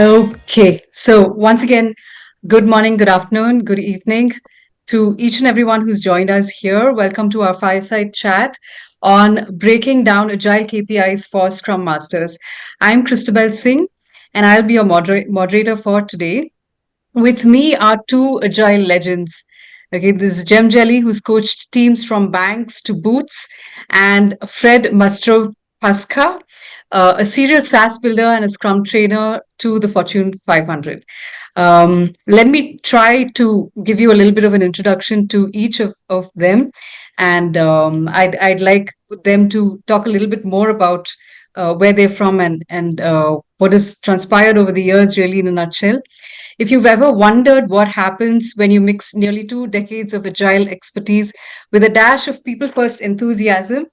Okay, so once again, good morning, good afternoon, good evening to each and everyone who's joined us here. Welcome to our Fireside chat on breaking down Agile KPIs for Scrum Masters. I'm Christabel Singh, and I'll be your moderator for today. With me are two Agile legends. Okay, this is Jem Jelly, who's coached teams from banks to boots, and Fred Mastropasqua, a serial SaaS builder and a Scrum trainer to the Fortune 500. Let me try to give you a little bit of an introduction to each of them, and I'd like them to talk a little bit more about where they're from and what has transpired over the years, really in a nutshell. If you've ever wondered what happens when you mix nearly 2 decades of agile expertise with a dash of people first enthusiasm,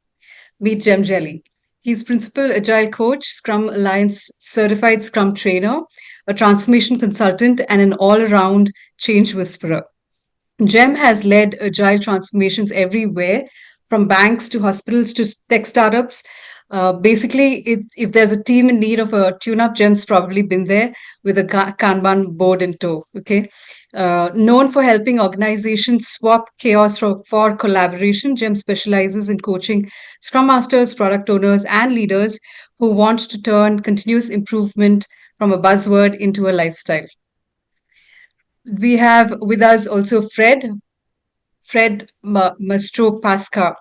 meet Jem Jelly. He's principal agile coach, Scrum Alliance certified Scrum trainer, a transformation consultant, and an all around change whisperer. Jem has led agile transformations everywhere, from banks to hospitals to tech startups. Basically, if there's a team in need of a tune-up, Jem's probably been there with a Kanban board in tow. Okay, known for helping organizations swap chaos for collaboration, Jem specializes in coaching Scrum Masters, product owners, and leaders who want to turn continuous improvement from a buzzword into a lifestyle. We have with us also Fred Mastropasqua.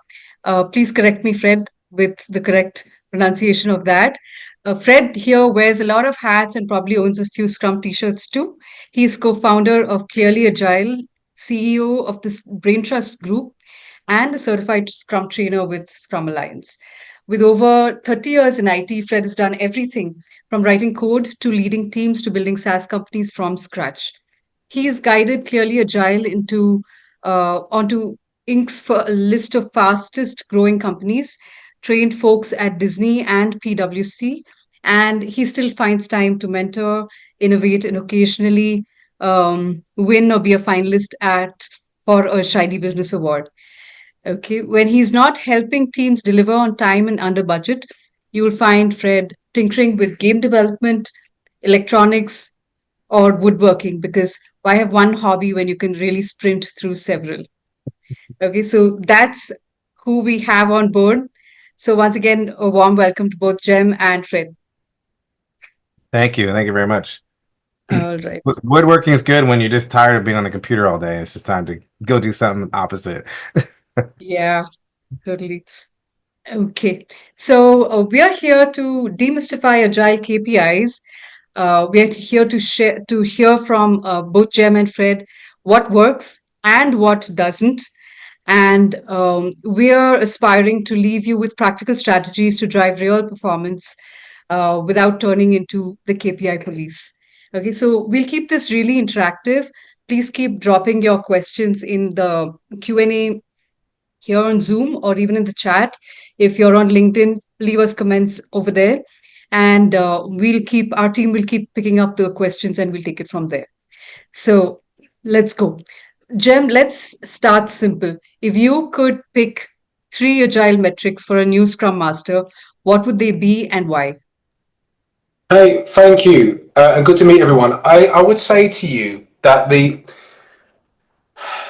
Please correct me, Fred, with the correct pronunciation of that. Fred here wears a lot of hats and probably owns a few Scrum t-shirts too. He's co-founder of Clearly Agile, CEO of the Brain Trust Group, and a certified Scrum trainer with Scrum Alliance. With over 30 years in IT, Fred has done everything from writing code to leading teams to building SaaS companies from scratch. He's guided Clearly Agile onto Inc.'s for a list of fastest growing companies, trained folks at Disney and PwC, and he still finds time to mentor, innovate, and occasionally win or be a finalist at for a Shiny Business Award. Okay, when he's not helping teams deliver on time and under budget, you'll find Fred tinkering with game development, electronics, or woodworking, because why have one hobby when you can really sprint through several? Okay, so that's who we have on board. So once again, a warm welcome to both Jem and Fred. Thank you. Thank you very much. All right. Woodworking is good when you're just tired of being on the computer all day. It's just time to go do something opposite. Yeah, totally. Okay. So we are here to demystify agile KPIs. We are here to hear from both Jem and Fred what works and what doesn't. And we are aspiring to leave you with practical strategies to drive real performance without turning into the KPI police. Okay, so we'll keep this really interactive. Please keep dropping your questions in the Q&A here on Zoom or even in the chat. If you're on LinkedIn, leave us comments over there. And our team will keep picking up the questions and we'll take it from there. So let's go. Jem, let's start simple. If you could pick three agile metrics for a new Scrum Master, what would they be and why? Hey, thank you, and good to meet everyone. I would say to you that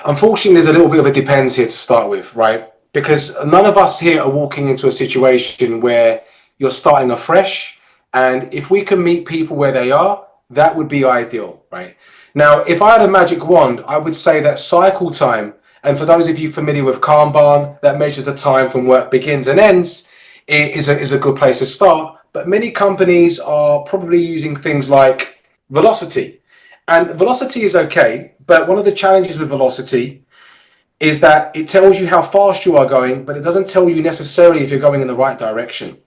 unfortunately, there's a little bit of a depends here to start with, right? Because none of us here are walking into a situation where you're starting afresh, and if we can meet people where they are, that would be ideal, right? Now, if I had a magic wand, I would say that cycle time, and for those of you familiar with Kanban, that measures the time from work begins and ends, is a good place to start. But many companies are probably using things like velocity. And velocity is okay, but one of the challenges with velocity is that it tells you how fast you are going, but it doesn't tell you necessarily if you're going in the right direction.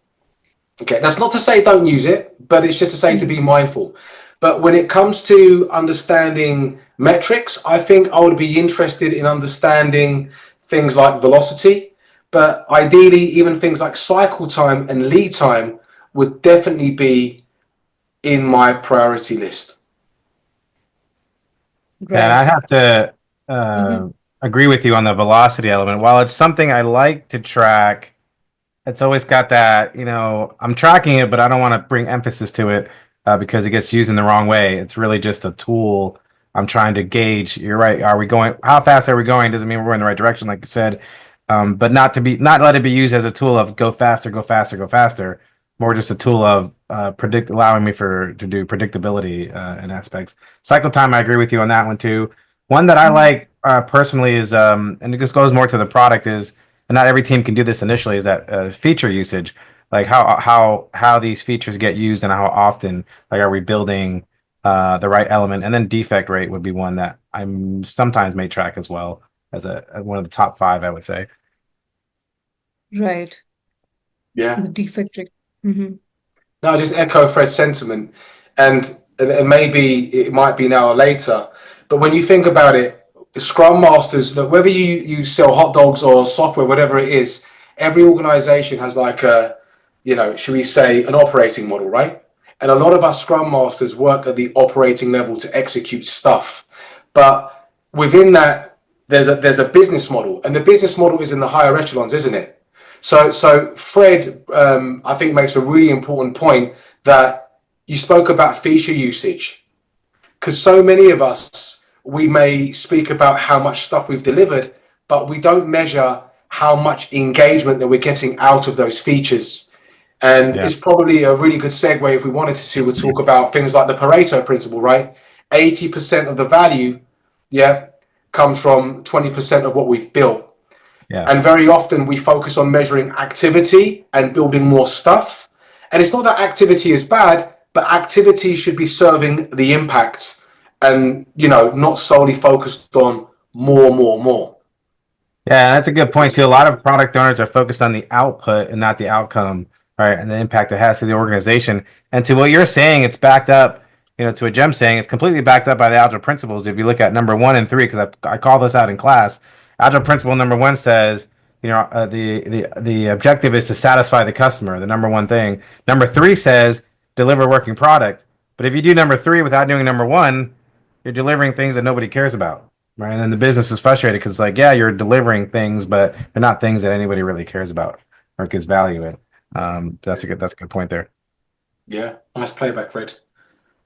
Okay, that's not to say don't use it, but it's just to say to be mindful. But when it comes to understanding metrics, I think I would be interested in understanding things like velocity, but ideally even things like cycle time and lead time would definitely be in my priority list. And I Right. have to Mhm. agree with you on the velocity element. While it's something I like to track, it's always got that, I'm tracking it, but I don't want to bring emphasis to it. because it gets used in the wrong way. It's really just a tool. I'm trying to gauge. You're right. Are we going? How fast are we going? Doesn't mean we're in the right direction, like you said. But not let it be used as a tool of go faster, go faster, go faster. More just a tool of allowing me to do predictability in aspects. Cycle time, I agree with you on that one too. One that I like personally is, and it just goes more to the product is, and not every team can do this initially, is that feature usage, like how these features get used and how often, like, are we building the right element, and then defect rate would be one that I'm sometimes may track as well as one of the top five, I would say. Right. Yeah. The defect rate. Hmm. No, I just echo Fred's sentiment, and maybe it might be now or later, but when you think about it, Scrum Masters, look, whether you sell hot dogs or software, whatever it is, every organization has like a, should we say, an operating model, right? And a lot of us Scrum Masters work at the operating level to execute stuff, but within that, there's a business model, and the business model is in the higher echelons, isn't it? So Fred, I think, makes a really important point that you spoke about feature usage, because so many of us, we may speak about how much stuff we've delivered, but we don't measure how much engagement that we're getting out of those features. And Yeah. it's probably a really good segue, if we wanted to, we'll talk about things like the Pareto principle, right? 80% of the value, yeah, comes from 20% of what we've built. Yeah. And very often we focus on measuring activity and building more stuff. And it's not that activity is bad, but activity should be serving the impact and, not solely focused on more. Yeah, that's a good point too. A lot of product owners are focused on the output and not the outcome, right? And the impact it has to the organization. And to what you're saying, it's backed up, to what Jem's saying, it's completely backed up by the Agile principles. If you look at number 1 and 3, because I call this out in class, Agile principle number 1 says, the objective is to satisfy the customer, the number one thing. Number 3 says deliver working product. But if you do number 3 without doing number 1, you're delivering things that nobody cares about. Right. And then the business is frustrated because, like, yeah, you're delivering things, but they're not things that anybody really cares about or gives value in. That's a good point there. Yeah, nice playback, Fred,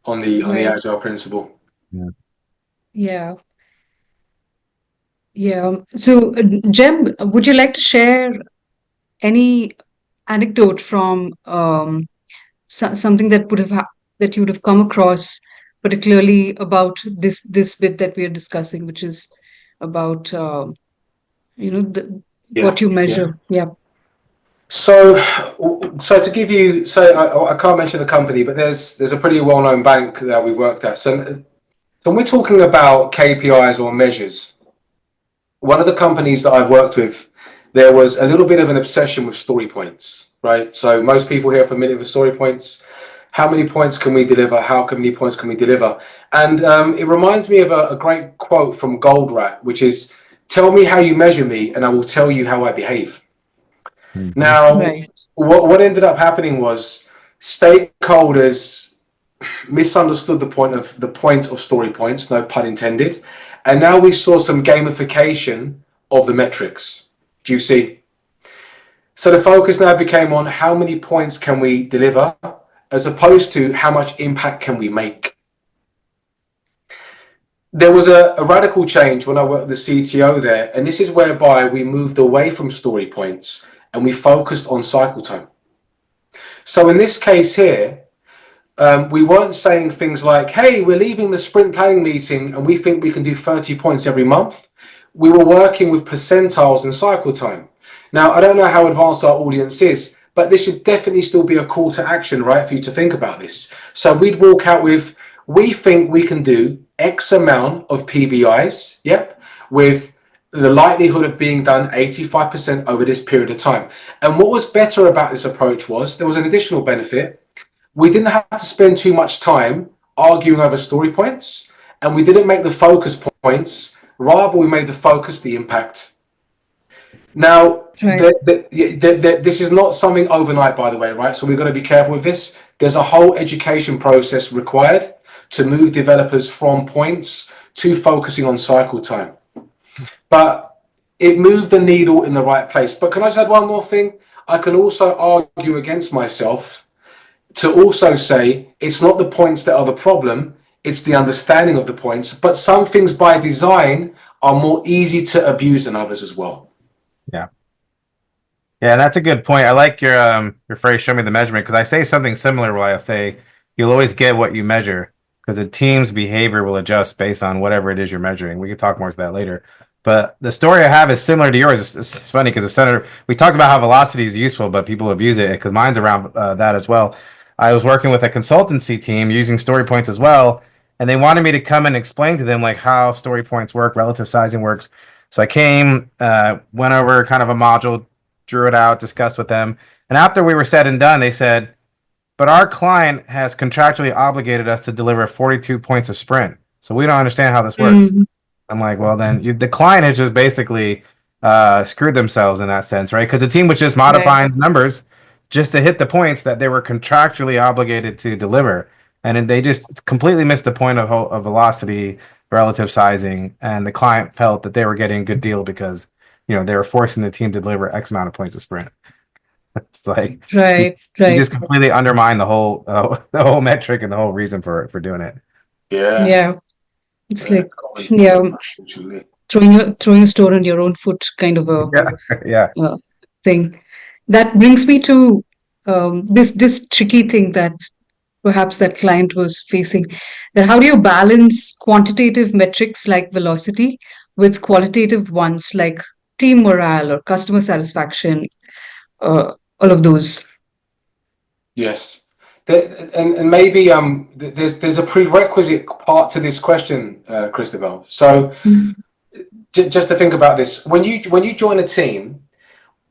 on the Right. Agile principle. Yeah. Yeah. Yeah. So, Jem, would you like to share any anecdote from something that that you would have come across, particularly about this bit that we are discussing, which is about Yeah, what you yeah. measure? Yeah. So, to give you, I can't mention the company, but there's a pretty well-known bank that we worked at. So when we're talking about KPIs or measures, one of the companies that I've worked with, there was a little bit of an obsession with story points, right? So most people here are familiar with story points. How many points can we deliver? How many points can we deliver? And it reminds me of a great quote from Goldratt, which is, "Tell me how you measure me, and I will tell you how I behave." Mhm. Now, Right. what ended up happening was stakeholders misunderstood the point of story points, no pun intended, and now we saw some gamification of the metrics. Do you see? So the focus now became on how many points can we deliver, as opposed to how much impact can we make. There was a radical change when I worked with the CTO there, and this is whereby we moved away from story points and we focused on cycle time. So in this case here, we weren't saying things like, "Hey, we're leaving the sprint planning meeting and we think we can do 30 points every month." We were working with percentiles and cycle time. Now, I don't know how advanced our audience is, but this should definitely still be a call to action, right, for you to think about this. So we'd walk out with, "We think we can do X amount of PBIs, yep, with the likelihood of being done 85% over this period of time." And what was better about this approach was there was an additional benefit. We didn't have to spend too much time arguing over story points, and we didn't make the focus points. Rather, we made the focus the impact. Now, Right. this is not something overnight, by the way, right? So we've got to be careful with this. There's a whole education process required to move developers from points to focusing on cycle time. But it moved the needle in the right place. But can I just add one more thing? I can also argue against myself to also say it's not the points that are the problem, it's the understanding of the points. But some things by design are more easy to abuse than others as well. Yeah. Yeah, that's a good point. I like your phrase, show me the measurement, because I say something similar where I say you'll always get what you measure because a team's behavior will adjust based on whatever it is you're measuring. We can talk more to that later. But the story I have is similar to yours. It's funny because the center, we talked about how velocity is useful, but people abuse it because mine's around that as well. I was working with a consultancy team using story points as well, and they wanted me to come and explain to them like how story points work, relative sizing works. So I came, went over kind of a module, drew it out, discussed with them. And after we were said and done, they said, but our client has contractually obligated us to deliver 42 points a sprint. So we don't understand how this works. Mm, I'm like, well, then the client has just basically screwed themselves in that sense, right? Because the team was just right. modifying the numbers just to hit the points that they were contractually obligated to deliver. And then they just completely missed the point of velocity, relative sizing. And the client felt that they were getting a good deal because, they were forcing the team to deliver X amount of points a sprint. It's like you, Right, you right. just completely undermine the whole metric and the whole reason for doing it. Yeah. Yeah. It's Yeah. like, yeah, Unfortunately. throwing a stone on your own foot kind of a Yeah, yeah. thing. That brings me to this tricky thing that perhaps that client was facing. That how do you balance quantitative metrics like velocity with qualitative ones like team morale or customer satisfaction, all of those. Yes. And maybe there's a prerequisite part to this question, Christabel. So Mm. just to think about this, when you join a team,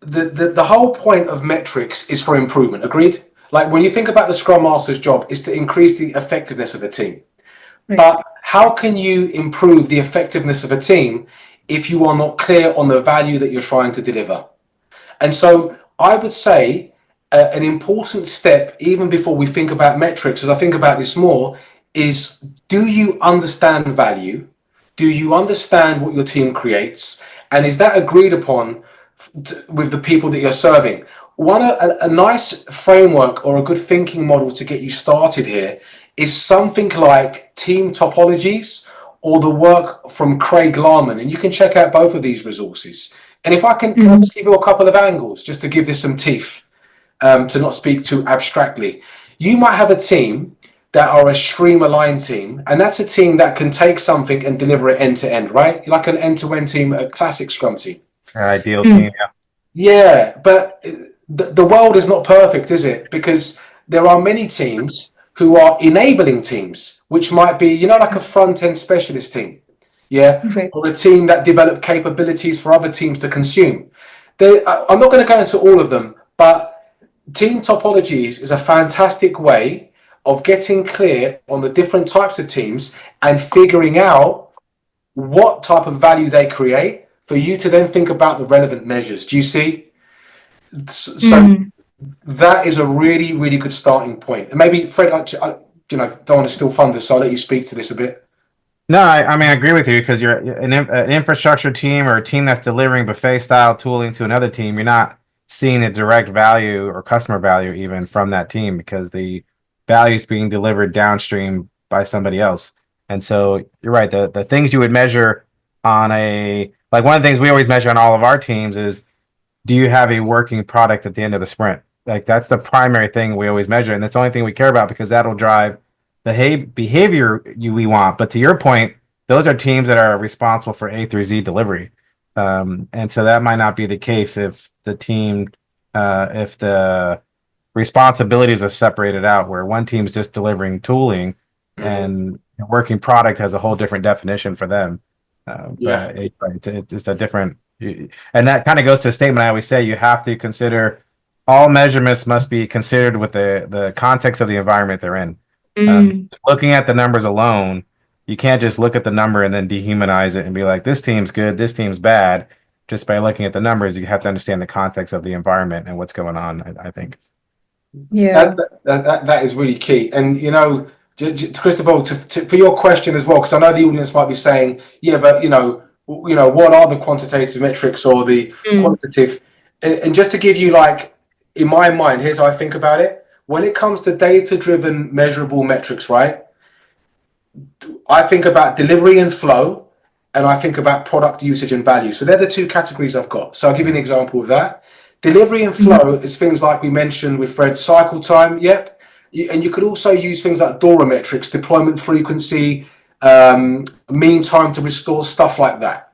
the whole point of metrics is for improvement. Agreed? Like when you think about the Scrum Master's job, is to increase the effectiveness of a team. Right. But how can you improve the effectiveness of a team if you are not clear on the value that you're trying to deliver? And so I would say an important step, even before we think about metrics, as I think about this more, is do you understand value? Do you understand what your team creates? And is that agreed upon with the people that you're serving? A nice framework or a good thinking model to get you started here is something like team topologies or the work from Craig Larman. And you can check out both of these resources. And if can I Mm. just give you a couple of angles just to give this some teeth, to not speak too abstractly? You might have a team that are a stream aligned team, and that's a team that can take something and deliver it end to end, right? Like an end to end team, a classic Scrum team. Our ideal Mm. team. Yeah. Yeah, but the world is not perfect, is it? Because there are many teams who are enabling teams, which might be, like a front end specialist team. Yeah, Right. or a team that develop capabilities for other teams to consume. I'm not going to go into all of them, but team topologies is a fantastic way of getting clear on the different types of teams and figuring out what type of value they create for you to then think about the relevant measures. Do you see? So Mm. that is a really, really good starting point. And maybe Fred, I don't want to steal thunder, so I'll let you speak to this a bit. No, I mean I agree with you because you're an infrastructure team or a team that's delivering buffet style tooling to another team. You're not seeing the direct value or customer value even from that team because the value is being delivered downstream by somebody else. And so you're right. The things you would measure on one of the things we always measure on all of our teams is, do you have a working product at the end of the sprint? Like that's the primary thing we always measure, and that's the only thing we care about because that'll drive the behavior we want. But to your point, those are teams that are responsible for A through Z delivery, and so that might not be the case if if the responsibilities are separated out, where one team's just delivering tooling, Mm-hmm. and working product has a whole different definition for them. Yeah. But it's a different, and that kind of goes to a statement I always say: you have to consider all measurements must be considered with the context of the environment they're in. Mm. Looking at the numbers alone, you can't just look at the number and then dehumanize it and be like, this team's good, this team's bad. Just by looking at the numbers, you have to understand the context of the environment and what's going on, I think. Yeah. That is really key. And Christopher, for your question as well, because I know the audience might be saying, yeah, but what are the quantitative metrics or the Mm. quantitative? And just to give you, like, in my mind, here's how I think about it. When it comes to data-driven measurable metrics, right? I think about delivery and flow, and I think about product usage and value. So they're the two categories I've got. So I'll give you an example of that. Delivery and Mhm. flow is things like we mentioned with Fred, cycle time. Yep. And you could also use things like DORA metrics, deployment frequency, mean time to restore, stuff like that.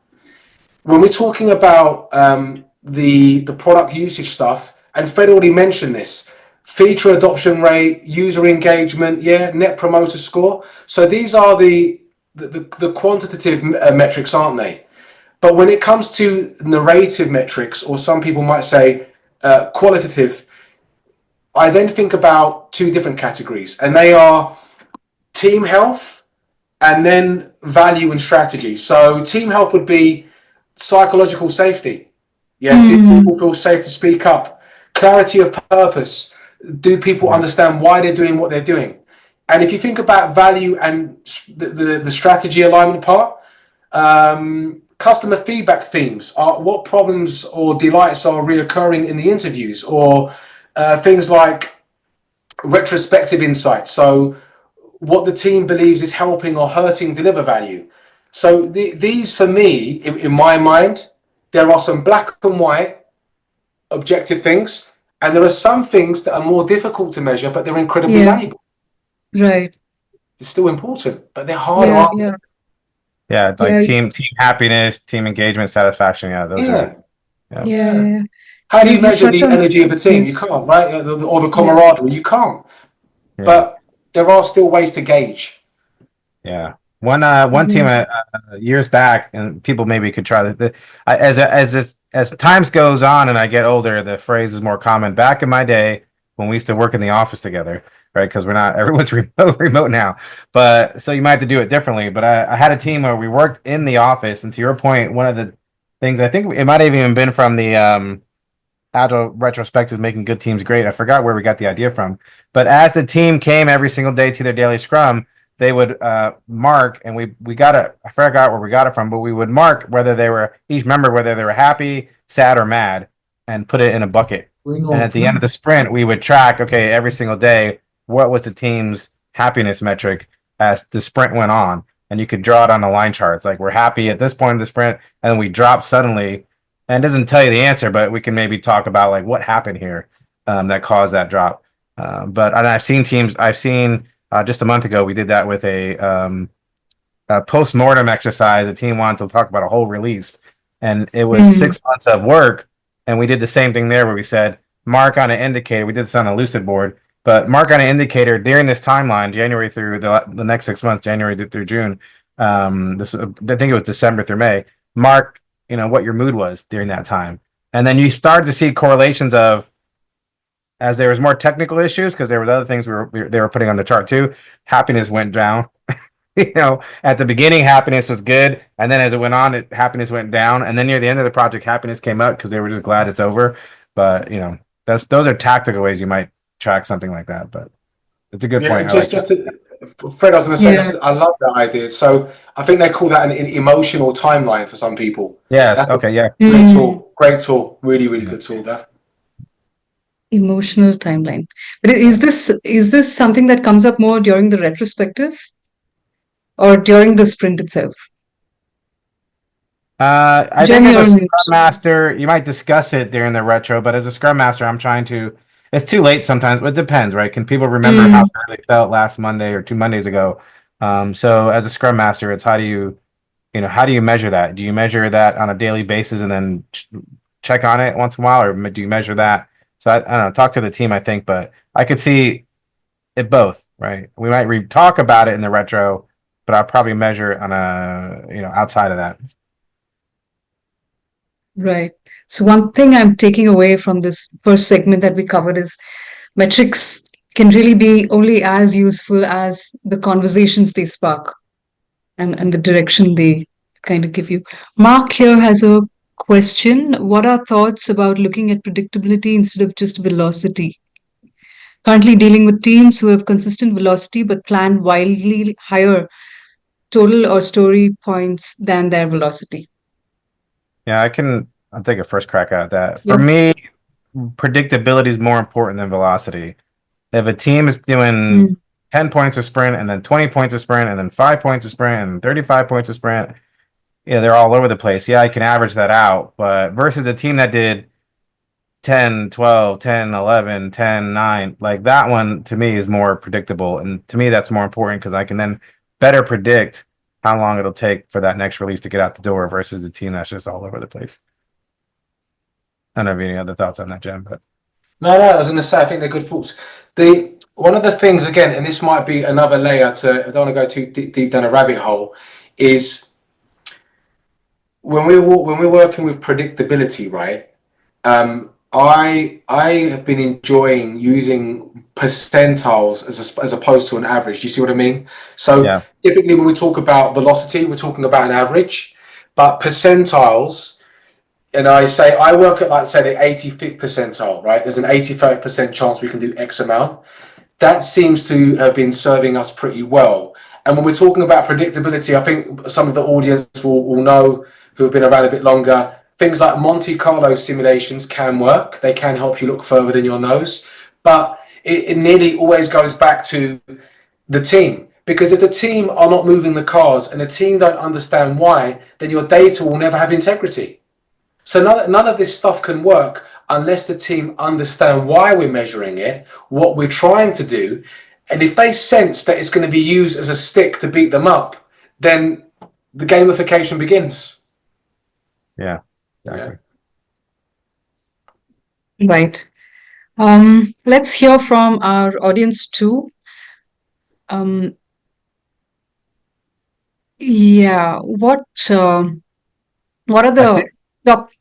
When we're talking about the product usage stuff, and Fred already mentioned this, feature adoption rate, user engagement, yeah, net promoter score. So these are the quantitative metrics, aren't they? But when it comes to narrative metrics, or some people might say qualitative, I then think about two different categories, and they are team health and then value and strategy. So team health would be psychological safety. Yeah, do Mm. people feel safe to speak up? Clarity of purpose. Do people understand why they're doing what they're doing? And if you think about value and the strategy alignment part, customer feedback themes are what problems or delights are reoccurring in the interviews, or things like retrospective insights. So what the team believes is helping or hurting deliver value. So these, for me, in my mind, there are some black and white objective things, and there are some things that are more difficult to measure, but they're incredibly Yeah, valuable. right. It's still important, but they're harder. Yeah, yeah, Yeah, like yeah, team happiness, team engagement, satisfaction. Yeah, those are Yeah, yeah. yeah, yeah. yeah. How do you You measure touch the on energy of a team? You yes, can't, right? Or the yeah. camaraderie. You can't. Yeah. But there are still ways to gauge. Yeah. One team Mhm. years back, and people maybe could try as times goes on and I get older, the phrase is more common. Back in my day, when we used to work in the office together, right? Because we're not everyone's remote now, but so you might have to do it differently. But I had a team where we worked in the office, and to your point, one of the things I think it might have even been from the Agile retrospectives making good teams great. I forgot where we got the idea from, but as the team came every single day to their daily scrum, they would mark, and we got it. I forgot where we got it from, but we would mark whether they were each member whether they were happy, sad, or mad, and put it in a bucket. And at the end of the sprint, we would track, okay, every single day, what was the team's happiness metric as the sprint went on, and you could draw it on a line chart. It's like we're happy at this point in the sprint, and then we drop suddenly, and it doesn't tell you the answer, but we can maybe talk about like what happened here that caused that drop. But and I've seen teams. I've seen just a month ago we did that with a post mortem exercise. The team wanted to talk about a whole release, and it was Mm. 6 months of work. And we did the same thing there, where we said mark on an indicator. We did this on a lucid board, but mark on an indicator during this timeline, January through the next 6 months, January through June. This I think it was December through May. Mark, what your mood was during that time, and then you start to see correlations of as there was more technical issues because there was other things they were putting on the chart too. Happiness went down. At the beginning, happiness was good, and then as it went on, happiness went down, and then near the end of the project, happiness came up because they were just glad it's over. But those are tactical ways you might track something like that. But it's a good Yeah, point. I like that. Fred, I was going to say, Yeah. I love that idea. So I think they call that an emotional timeline for some people. Yes. That's a Okay. Yeah. great Mm. tool. Great tool. Really, really Yeah. good tool. That. Emotional timeline. But is this something that comes up more during the retrospective or during the sprint itself? I think Jamie as a or Scrum Mitch? Master, you might discuss it during the retro, but as a Scrum Master, I'm trying to. It's too late sometimes, but it depends, right? Can people remember how Mm. they felt last Monday or 2 Mondays ago? So as a Scrum Master, it's how do you measure that? Do you measure that on a daily basis and then check on it once in a while, or do you measure that? So I don't know. Talk to the team, I think, but I could see it both, right? We might talk about it in the retro, but I'll probably measure it on outside of that. Right. So one thing I'm taking away from this first segment that we covered is metrics can really be only as useful as the conversations they spark and the direction they kind of give you. Mark here has a question. What are thoughts about looking at predictability instead of just velocity? Currently dealing with teams who have consistent velocity but plan wildly higher total or story points than their velocity. Yeah, I'll take a first crack at that. For Yep. me, predictability is more important than velocity. If a team is doing 10 points a sprint and then 20 points a sprint and then 5 points a sprint and 35 points a sprint, they're all over the place. Yeah, I can average that out, but versus a team that did 10, 12, 10, 11, 10, 9, like that one to me is more predictable. And to me, that's more important because I can then better predict how long it'll take for that next release to get out the door versus a team that's just all over the place. I don't know if you have any other thoughts on that, Jen, but No, I was going to say, I think they're good thoughts. One of the things, again, and this might be another layer to, I don't want to go too deep down a rabbit hole, is when we're working with predictability, right? I have been enjoying using percentiles as opposed to an average. Do you see what I mean? So yeah. Typically when we talk about velocity, we're talking about an average, but percentiles, and I say I work at, like, say, the 85th percentile, right? There's an 85% chance we can do X amount. That seems to have been serving us pretty well. And when we're talking about predictability, I think some of the audience will know, who have been around a bit longer, things like Monte Carlo simulations can work. They can help you look further than your nose. But it nearly always goes back to the team. Because if the team are not moving the cards and the team don't understand why, then your data will never have integrity. So none of this stuff can work unless the team understand why we're measuring it, what we're trying to do. And if they sense that it's going to be used as a stick to beat them up, then the gamification begins. Yeah, exactly. Right. Let's hear from our audience too. Yeah, what are the top?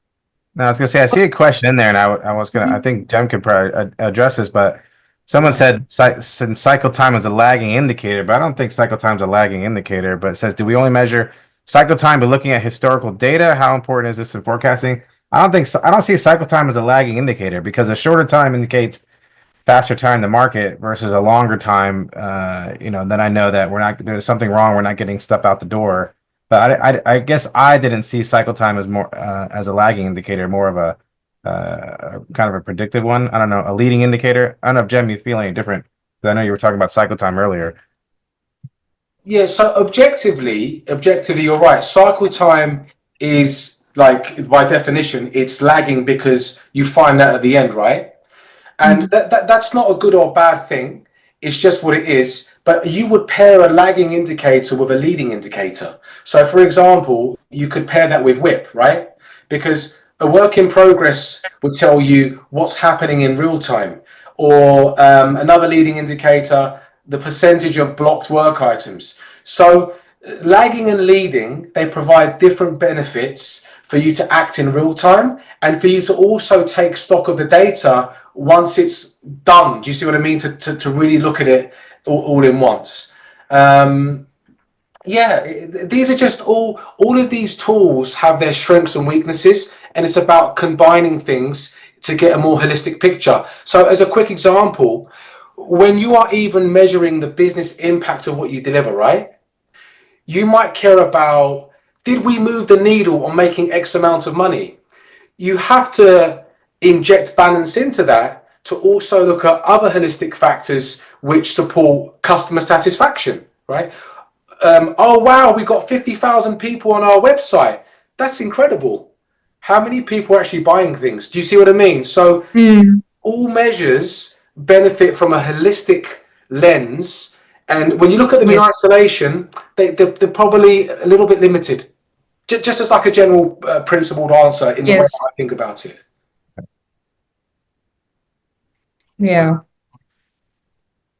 No, I was gonna say I see a question in there, and I think Jem could probably address this, but someone said since cycle time is a lagging indicator, but I don't think cycle time is a lagging indicator. But it says, do we only measure cycle time by looking at historical data? How important is this in forecasting? I don't see cycle time as a lagging indicator because a shorter time indicates faster time to market versus a longer time. Then I know that there's something wrong. We're not getting stuff out the door. But I guess I didn't see cycle time as more as a lagging indicator, more of a kind of a predictive one. I don't know, a leading indicator. I don't know if Jem, you feel any different. I know you were talking about cycle time earlier. Yeah, so objectively, you're right. Cycle time is, like, by definition, it's lagging because you find that at the end, right? And that's not a good or bad thing. It's just what it is. But you would pair a lagging indicator with a leading indicator. So, for example, you could pair that with WIP, right? Because a work in progress would tell you what's happening in real time. Or another leading indicator, the percentage of blocked work items. So lagging and leading, they provide different benefits for you to act in real time and for you to also take stock of the data once it's done. Do you see what I mean? To really look at it all in once. These are just all of these tools have their strengths and weaknesses, and it's about combining things to get a more holistic picture. So as a quick example, when you are even measuring the business impact of what you deliver, right? You might care about, did we move the needle on making X amount of money? You have to inject balance into that to also look at other holistic factors which support customer satisfaction, right? Oh, wow, we got 50,000 people on our website. That's incredible. How many people are actually buying things? Do you see what I mean? So all measures benefit from a holistic lens. And when you look at them in isolation, they're probably a little bit limited. Just as like a general principled answer in the way I think about it. Yeah.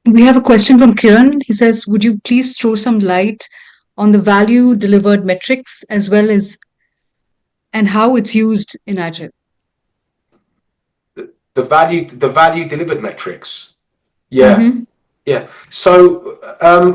We have a question from Kiran. He says, would you please throw some light on the value delivered metrics as well as and how it's used in Agile? The value delivered metrics. Yeah. So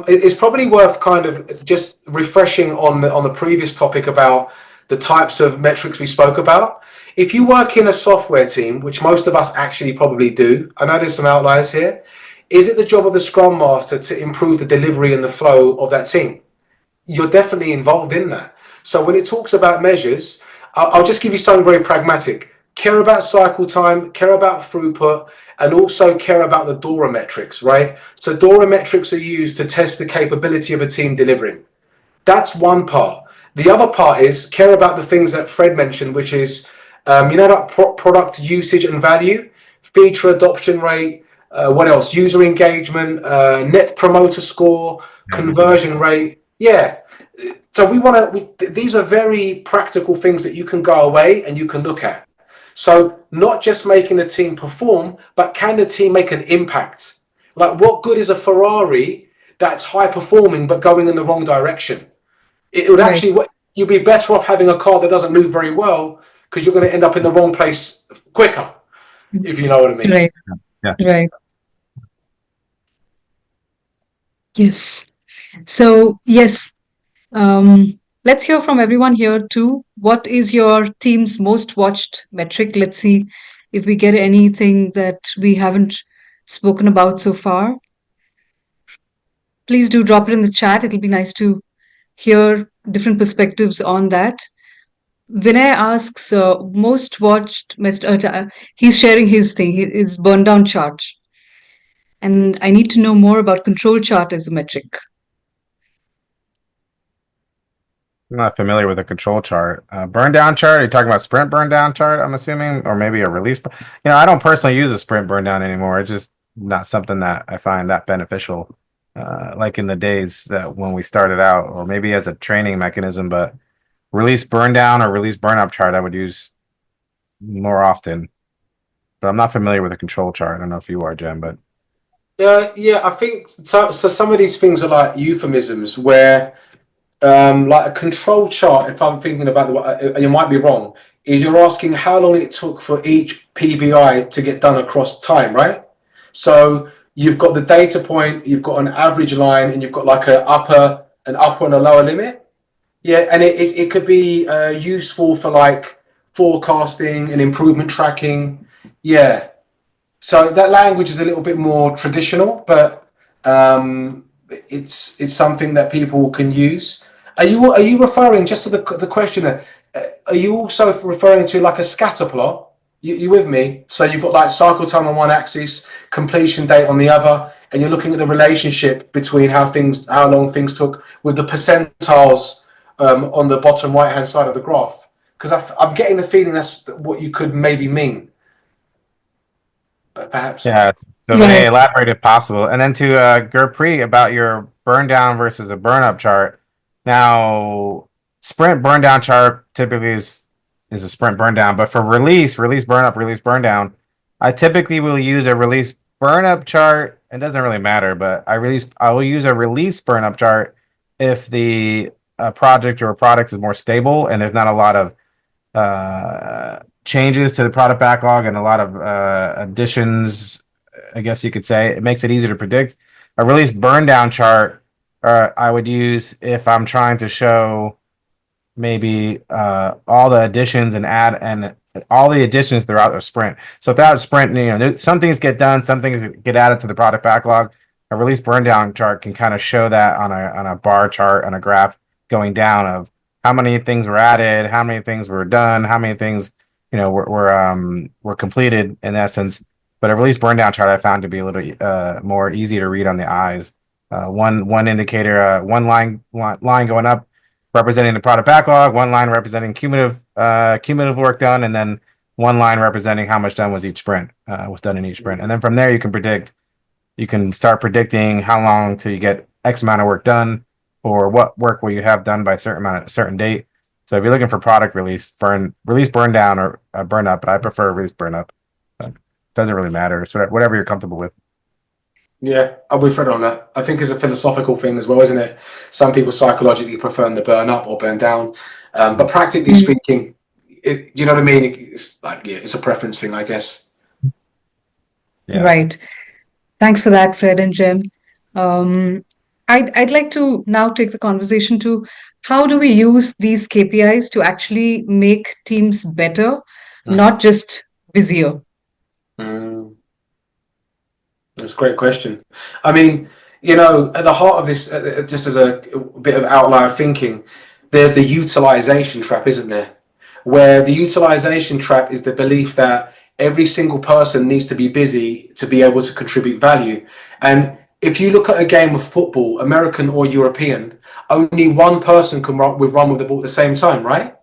it's probably worth kind of just refreshing on the previous topic about the types of metrics we spoke about. If you work in a software team, which most of us actually probably do, I know there's some outliers here. Is it the job of the Scrum Master to improve the delivery and the flow of that team? You're definitely involved in that. So when it talks about measures, I'll just give you something very pragmatic. Care about cycle time, care about throughput, and also care about the DORA metrics, right? So DORA metrics are used to test the capability of a team delivering. That's one part. The other part is care about the things that Fred mentioned, which is, that product usage and value, feature adoption rate, what else? User engagement, net promoter score, conversion rate. Yeah. So these are very practical things that you can go away and you can look at. So not just making the team perform, but can the team make an impact? Like, what good is a Ferrari that's high performing but going in the wrong direction? It would actually, you'd be better off having a car that doesn't move very well, because you're going to end up in the wrong place quicker, if you know what I mean. Right. Yeah. Right. Yes. So, yes, let's hear from everyone here too. What is your team's most watched metric? Let's see if we get anything that we haven't spoken about so far. Please do drop it in the chat. It'll be nice to hear different perspectives on that. Vinay asks, most watched, he's sharing his thing, his burn down chart. And I need to know more about control chart as a metric. I'm not familiar with a control chart. Burn down chart? Are you talking about sprint burn down chart, I'm assuming? Or maybe a release? I don't personally use a sprint burn down anymore. It's just not something that I find that beneficial, like in the days that when we started out, or maybe as a training mechanism. But release burn down or release burn up chart I would use more often. But I'm not familiar with a control chart. I don't know if you are, Jen, but Yeah, I think so. So some of these things are like euphemisms where, like a control chart, if I'm thinking about you might be wrong, is you're asking how long it took for each PBI to get done across time, right? So you've got the data point, you've got an average line, and you've got like an upper and a lower limit. Yeah, and it could be useful for like forecasting and improvement tracking. Yeah. So that language is a little bit more traditional, but it's something that people can use. Are you referring, just to the questioner? Are you also referring to like a scatter plot? You with me? So you've got like cycle time on one axis, completion date on the other, and you're looking at the relationship between how long things took with the percentiles on the bottom right hand side of the graph. Because I'm getting the feeling that's what you could maybe mean. But perhaps yeah. So Vinay, elaborate if possible, and then to Gurpreet about your burn down versus a burn up chart. Now, sprint burn down chart typically is a sprint burn down, but for release burn up, release burn down, I typically will use a release burn up chart. It doesn't really matter, but I will use a release burn up chart if the project or product is more stable and there's not a lot of changes to the product backlog and a lot of additions, I guess you could say. It makes it easier to predict. A release burn down chart I would use if I'm trying to show maybe all the additions and all the additions throughout a sprint. So throughout a sprint, some things get done, some things get added to the product backlog. A release burn down chart can kind of show that on a bar chart, on a graph going down of how many things were added, how many things were done, how many things were completed in essence. But a release burn down chart I found to be a little more easy to read on the eyes. One indicator, one line going up representing the product backlog, one line representing cumulative work done, and then one line representing how much done was done in each sprint. And then from there you can start predicting how long till you get X amount of work done, or what work will you have done by a certain date. So if you're looking for product release burn down or burn up, but I prefer release burn up. Doesn't really matter. So whatever you're comfortable with. Yeah, I'll be Fred on that. I think it's a philosophical thing as well, isn't it? Some people psychologically prefer the burn up or burn down, but practically speaking, you know what I mean? It's like, yeah, it's a preference thing, I guess. Yeah. Right. Thanks for that, Fred and Jem. I'd like to now take the conversation to how do we use these KPIs to actually make teams better, not just busier? That's a great question. I mean, at the heart of this, just as a bit of outlier thinking, there's the utilization trap, isn't there? Where the utilization trap is the belief that every single person needs to be busy to be able to contribute value. And if you look at a game of football, American or European, only one person can run with the ball at the same time, right?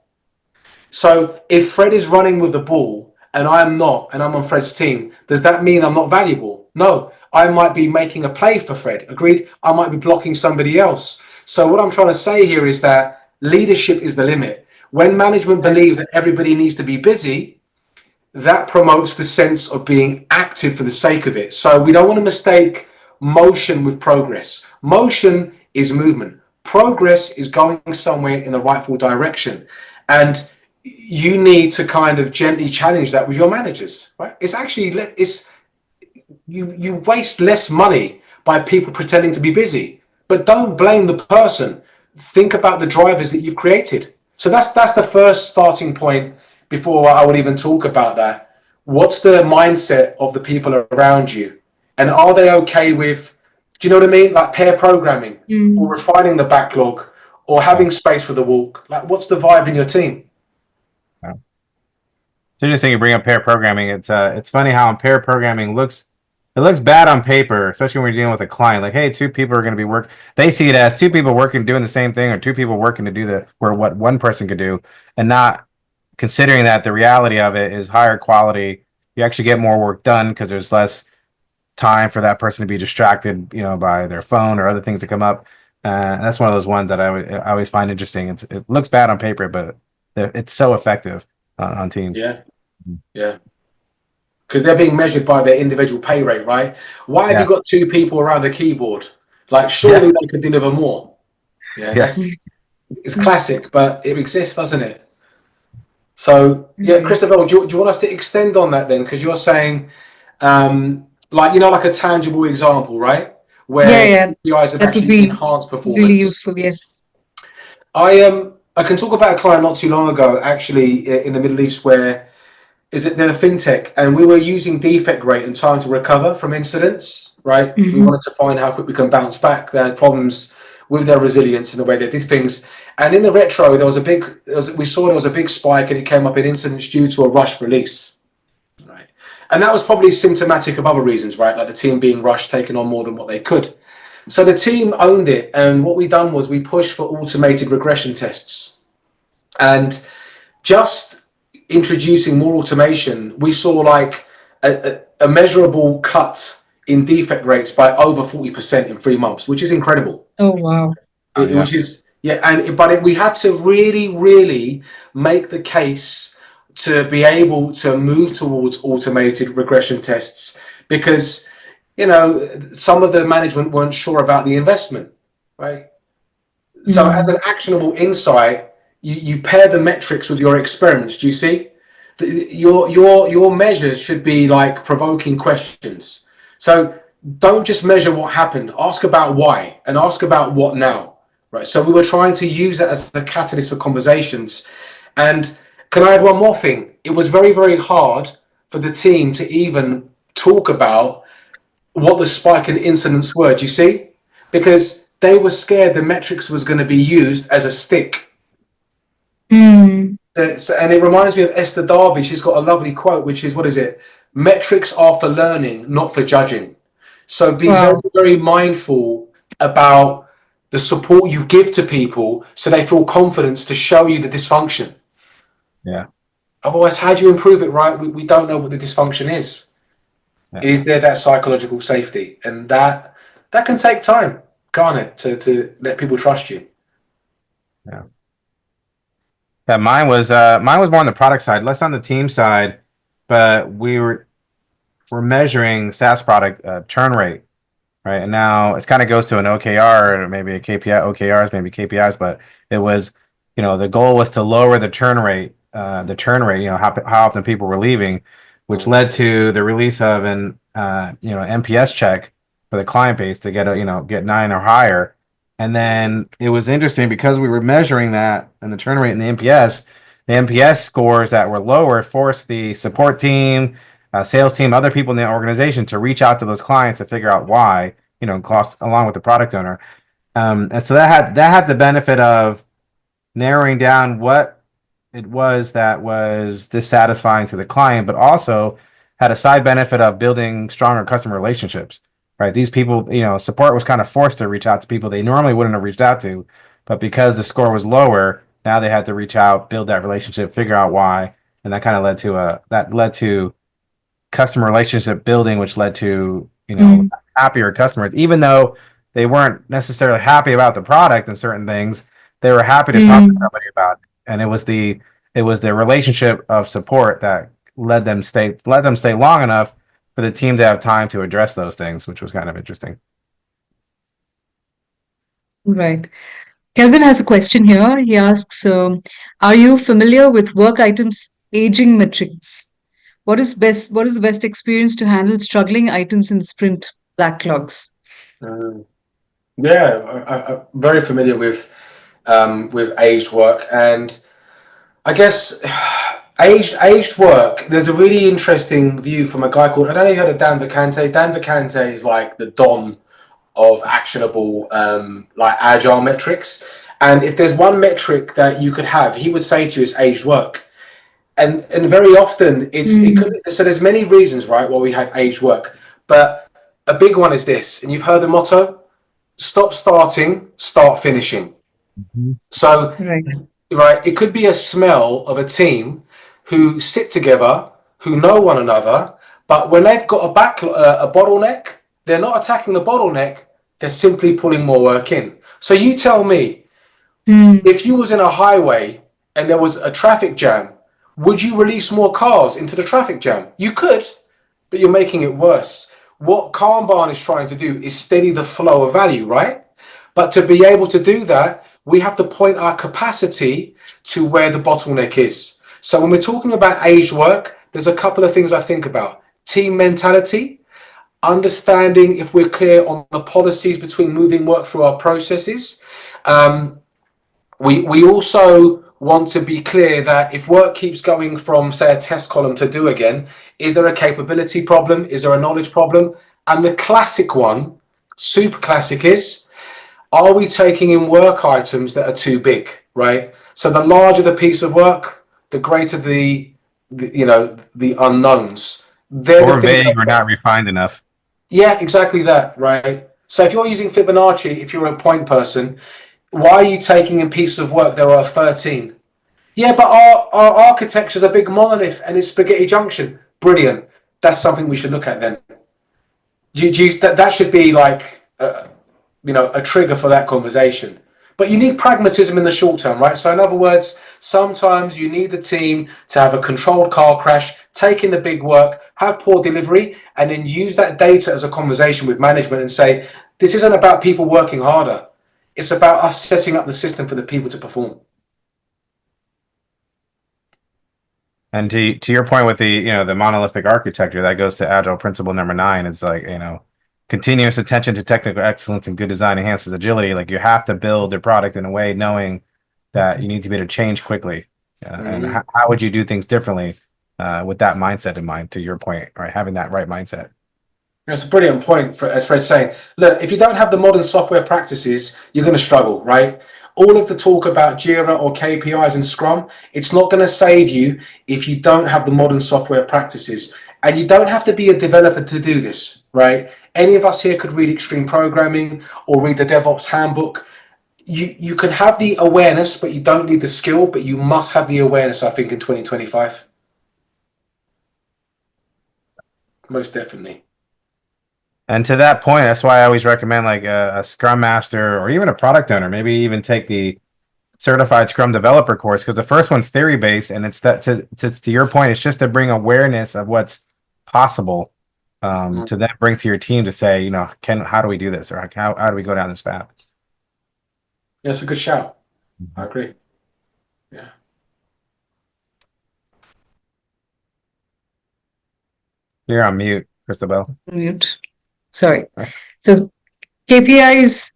So if Fred is running with the ball and I'm not, and I'm on Fred's team, does that mean I'm not valuable? No, I might be making a play for Fred. Agreed? I might be blocking somebody else. So what I'm trying to say here is that leadership is the limit. When management believe that everybody needs to be busy, that promotes the sense of being active for the sake of it. So we don't want to mistake motion with progress. Motion is movement. Progress is going somewhere in the rightful direction. And you need to kind of gently challenge that with your managers, right? It's actually, you waste less money by people pretending to be busy, but don't blame the person. Think about the drivers that you've created. So that's the first starting point before I would even talk about that. What's the mindset of the people around you? And are they okay with, do you know what I mean? Like pair programming or refining the backlog or having space for the walk? Like what's the vibe in your team? It's interesting you bring up pair programming. It's funny how pair programming looks bad on paper, especially when you're dealing with a client. Like, hey, two people are going to be they see it as two people working doing the same thing, or two people working to do what one person could do, and not considering that the reality of it is higher quality. You actually get more work done because there's less time for that person to be distracted, by their phone or other things that come up. That's one of those ones that I always find interesting. It looks bad on paper, but it's so effective on teams. Yeah. Yeah. Because they're being measured by their individual pay rate, right? Why have you got two people around a keyboard? Like, surely they could deliver more. Yeah, it's classic, but it exists, doesn't it? So, yeah, Christopher, do you want us to extend on that then? Because you're saying, like a tangible example, right? Where KPIs have that would actually be enhanced performance. really useful. Yes. I can talk about a client not too long ago, actually, in the Middle East, where they're a fintech, and we were using defect rate and time to recover from incidents, right? We wanted to find how quick we can bounce back. They had problems with their resilience and the way they did things. And in the retro, we saw there was a big spike, and it came up in incidents due to a rush release, right? And that was probably symptomatic of other reasons, right? Like the team being rushed, taking on more than what they could. So the team owned it, and what we done was we pushed for automated regression tests. And just introducing more automation, we saw like a measurable cut in defect rates by over 40% in 3 months, which is incredible. Oh, wow. Which is, but we had to really, really make the case to be able to move towards automated regression tests because, some of the management weren't sure about the investment, right? So as an actionable insight, you pair the metrics with your experiments. Do you see? Your measures should be like provoking questions. So don't just measure what happened. Ask about why and ask about what now, right? So we were trying to use that as a catalyst for conversations. And can I add one more thing? It was very, very hard for the team to even talk about what the spike in incidents were. Do you see? Because they were scared the metrics was going to be used as a stick. And it reminds me of Esther Darby. She's got a lovely quote, which is, what is it? Metrics are for learning, not for judging. So be very, very mindful about the support you give to people so they feel confidence to show you the dysfunction. Yeah. Otherwise, how do you improve it, right? We don't know what the dysfunction is. Yeah. Is there that psychological safety? And that can take time, can't it, to let people trust you? Yeah. Yeah, mine was more on the product side, less on the team side, but we're measuring SaaS product churn rate, right? And now it kind of goes to an OKR or maybe a KPI, OKRs, maybe KPIs, but it was, the goal was to lower the churn rate, how often people were leaving, which led to the release of an NPS check for the client base to get 9 or higher. And then it was interesting because we were measuring that and the churn rate and the NPS scores that were lower forced the support team, sales team, other people in the organization to reach out to those clients to figure out why, along with the product owner. And so that had the benefit of narrowing down what it was that was dissatisfying to the client, but also had a side benefit of building stronger customer relationships. Right? These people, support was kind of forced to reach out to people they normally wouldn't have reached out to, but because the score was lower, now they had to reach out, build that relationship, figure out why, and that kind of led to customer relationship building, which led to Mm, happier customers. Even though they weren't necessarily happy about the product and certain things, they were happy to talk to mm, somebody about it. And it was the relationship of support that let them stay long enough for the team to have time to address those things, which was kind of interesting. right. Kelvin has a question here. He asks, are you familiar with work items aging metrics? What is the best experience to handle struggling items in sprint backlogs? Mm. Yeah, I'm very familiar with aged work, and I guess aged work. There's a really interesting view from a guy called, I don't know if you heard of Dan Vacante. Dan Vacante is like the don of actionable like agile metrics. And if there's one metric that you could have, he would say to you is aged work. And very often it could, Mm, so there's many reasons, right, why we have aged work. But a big one is this, and you've heard the motto: stop starting, start finishing. Mhm. So, right. right, it could be a smell of a team who sit together, who know one another, but when they've got a bottleneck, they're not attacking the bottleneck, they're simply pulling more work in. So you tell me, Mm, if you was in a highway and there was a traffic jam, would you release more cars into the traffic jam? You could, but you're making it worse. What Kanban is trying to do is steady the flow of value, right? But to be able to do that, we have to point our capacity to where the bottleneck is. So when we're talking about aged work, there's a couple of things I think about. Team mentality, understanding if we're clear on the policies between moving work through our processes. Um, we also want to be clear that if work keeps going from, say, a test column to do again, is there a capability problem? Is there a knowledge problem? And the classic one, super classic, is, are we taking in work items that are too big, right? So the larger the piece of work, the greater the unknowns. They're the Or things vague or that, not refined enough. yeah, exactly that, right? So if you're using Fibonacci, if you're a point person, why are you taking in pieces of work that are 13? Yeah, but our architecture is a big monolith and it's spaghetti junction. Brilliant. That's something we should look at then. That should be like a trigger for that conversation. But you need pragmatism in the short term, right? So in other words, sometimes you need the team to have a controlled car crash, take in the big work, have poor delivery, and then use that data as a conversation with management and say, this isn't about people working harder. It's about us setting up the system for the people to perform. And to your point with the monolithic architecture, that goes to agile principle number 9. It's like, continuous attention to technical excellence and good design enhances agility. Like, you have to build your product in a way knowing that you need to be able to change quickly. And Mm-hmm. how would you do things differently with that mindset in mind, to your point, right? Having that right mindset. That's a brilliant point, as Fred's saying. Look, if you don't have the modern software practices, you're going to struggle, right? All of the talk about Jira or KPIs and Scrum, it's not going to save you if you don't have the modern software practices. And you don't have to be a developer to do this, right? Any of us here could read Extreme Programming or read the DevOps Handbook. You can have the awareness, but you don't need the skill, but you must have the awareness, I think, in 2025. Most definitely. And to that point, that's why I always recommend like a Scrum Master or even a product owner, maybe even take the certified Scrum developer course, because the first one's theory based, and it's that to your point, it's just to bring awareness of what's possible, Mm. to then bring to your team to say, how do we do this, or how do we go down this path? That's a good shout. I agree. Yeah. You're on mute, Christabel. mute. Sorry. So KPIs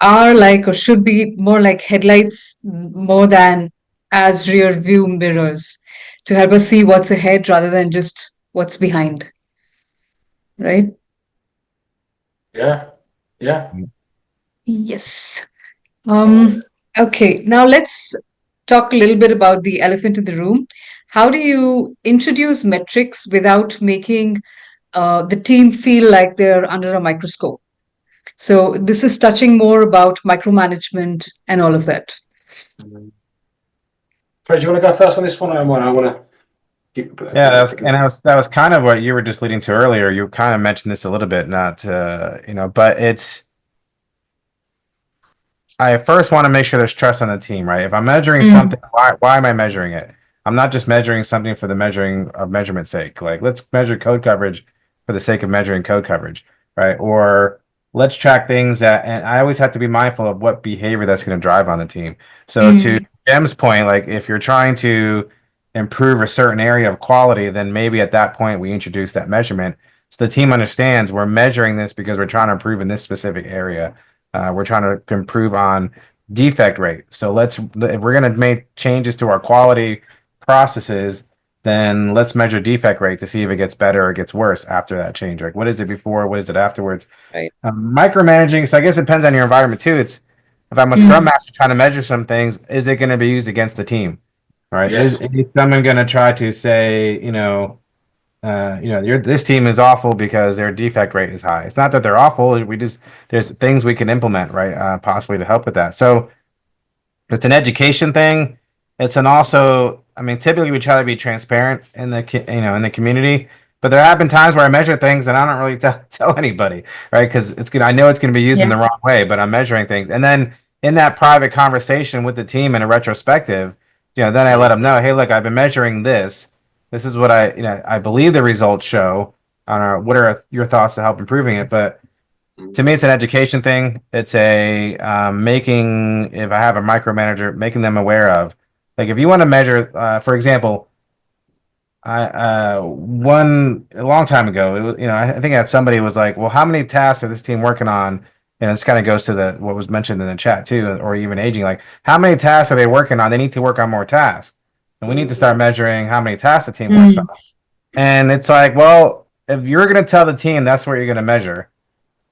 are like or should be more like headlights more than as rear view mirrors to help us see what's ahead rather than just what's behind, right? Yeah. Yeah. Yes. Um, okay, now let's talk a little bit about the elephant in the room. How do you introduce metrics without making the team feel like they're under a microscope? So this is touching more about micromanagement and all of that. Fred, do you want to go first on this one? I want to keep. Yeah, that was kind of what you were just leading to earlier. You kind of mentioned this a little bit, not but I first want to make sure there's trust on the team, right? If I'm measuring something, why am I measuring it? I'm not just measuring something for the measuring of measurement's sake. Like, let's measure code coverage for the sake of measuring code coverage, right? Or let's track things and I always have to be mindful of what behavior that's going to drive on the team. So to Jem's point, like if you're trying to improve a certain area of quality, then maybe at that point we introduce that measurement so the team understands we're measuring this because we're trying to improve in this specific area. We're trying to improve on defect rate. So if we're going to make changes to our quality processes, then let's measure defect rate to see if it gets better or gets worse after that change. Like, what is it before? What is it afterwards? Right. Micromanaging. So I guess it depends on your environment too. It's if I'm a Scrum Master trying to measure some things, is it going to be used against the team? Right? Yes. Is someone going to try to say, this team is awful because their defect rate is high. It's not that they're awful. There's things we can implement, right? Possibly to help with that. So it's an education thing. It's an also, I mean, typically we try to be transparent in the community, but there have been times where I measure things and I don't really tell anybody, right? Because I know it's going to be used in the wrong way, but I'm measuring things. And then in that private conversation with the team in a retrospective, then I let them know, hey, look, I've been measuring this. This is what I believe the results show. I don't know, what are your thoughts to help improving it? But to me, it's an education thing. It's if I have a micromanager, making them aware of, like, if you want to measure, for example, a long time ago, it was, I think that somebody was like, well, how many tasks are this team working on? And this kind of goes to what was mentioned in the chat too, or even aging, like how many tasks are they working on? They need to work on more tasks. And we need to start measuring how many tasks the team works on. And it's like, well, if you're going to tell the team that's what you're going to measure,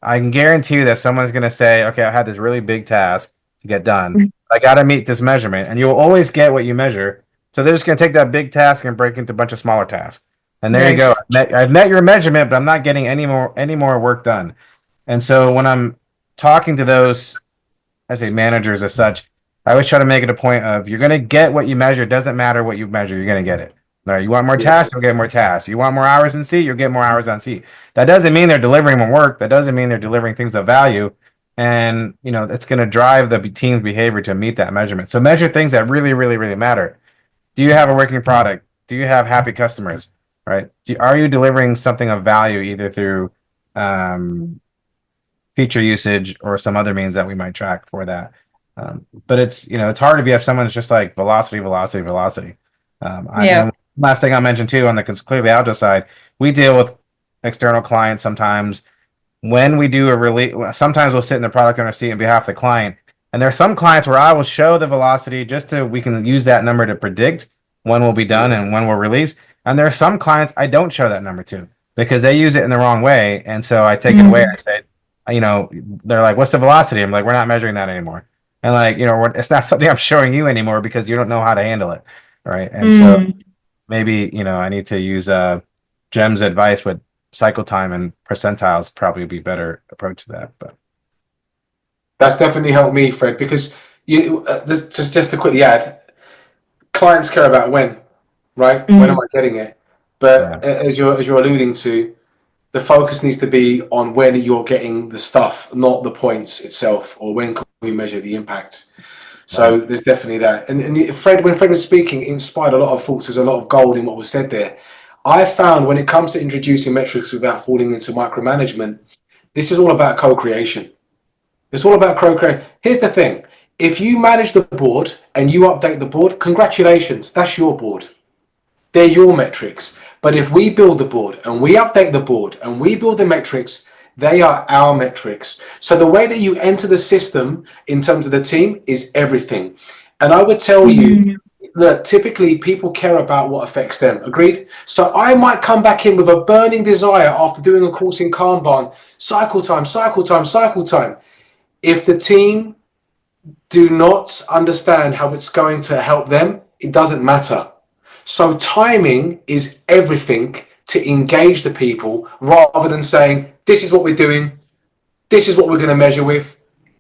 I can guarantee you that someone's going to say, okay, I had this really big task to get done. I got to meet this measurement. And you'll always get what you measure. So they're just going to take that big task and break into a bunch of smaller tasks. And there you go. I've met your measurement, but I'm not getting any more work done. And so when I'm talking to those, I say managers as such, I always try to make it a point of you're going to get what you measure. It doesn't matter what you measure. You're going to get it. All right. You want more tasks, you'll get more tasks. You want more hours in C, you'll get more hours on C. That doesn't mean they're delivering more work. That doesn't mean they're delivering things of value. And, it's going to drive the team's behavior to meet that measurement. So measure things that really, really, really matter. Do you have a working product? Do you have happy customers? Right? Are you delivering something of value either through feature usage or some other means that we might track for that? But it's hard if you have someone that's just like velocity. Last thing I mentioned too on the clearly Agile side, we deal with external clients sometimes. When we do a release, sometimes we'll sit in the product owner seat on behalf of the client. And there are some clients where I will show the velocity just so we can use that number to predict when we'll be done and when we'll release. And there are some clients I don't show that number to because they use it in the wrong way. And so I take it away. I say, they're like, what's the velocity? I'm like, we're not measuring that anymore. And like, it's not something I'm showing you anymore because you don't know how to handle it. Right. And so maybe, I need to use Jem's advice with cycle time and percentiles probably be better approach to that. But that's definitely helped me, Fred, because just to quickly add, clients care about when, right? When am I getting it? But as you're alluding to, the focus needs to be on when you're getting the stuff, not the points itself, or when can we measure the impact. So there's definitely that. And Fred, when Fred was speaking, it inspired a lot of thoughts. There's a lot of gold in what was said there. I found when it comes to introducing metrics without falling into micromanagement, this is all about co-creation. It's all about co-creation. Here's the thing. If you manage the board and you update the board, congratulations, that's your board. They're your metrics. But if we build the board and we update the board and we build the metrics, they are our metrics. So the way that you enter the system in terms of the team is everything. And I would tell you that typically people care about what affects them. Agreed? So I might come back in with a burning desire after doing a course in Kanban, cycle time. If the team do not understand how it's going to help them, it doesn't matter. So timing is everything to engage the people rather than saying, this is what we're doing, this is what we're going to measure with.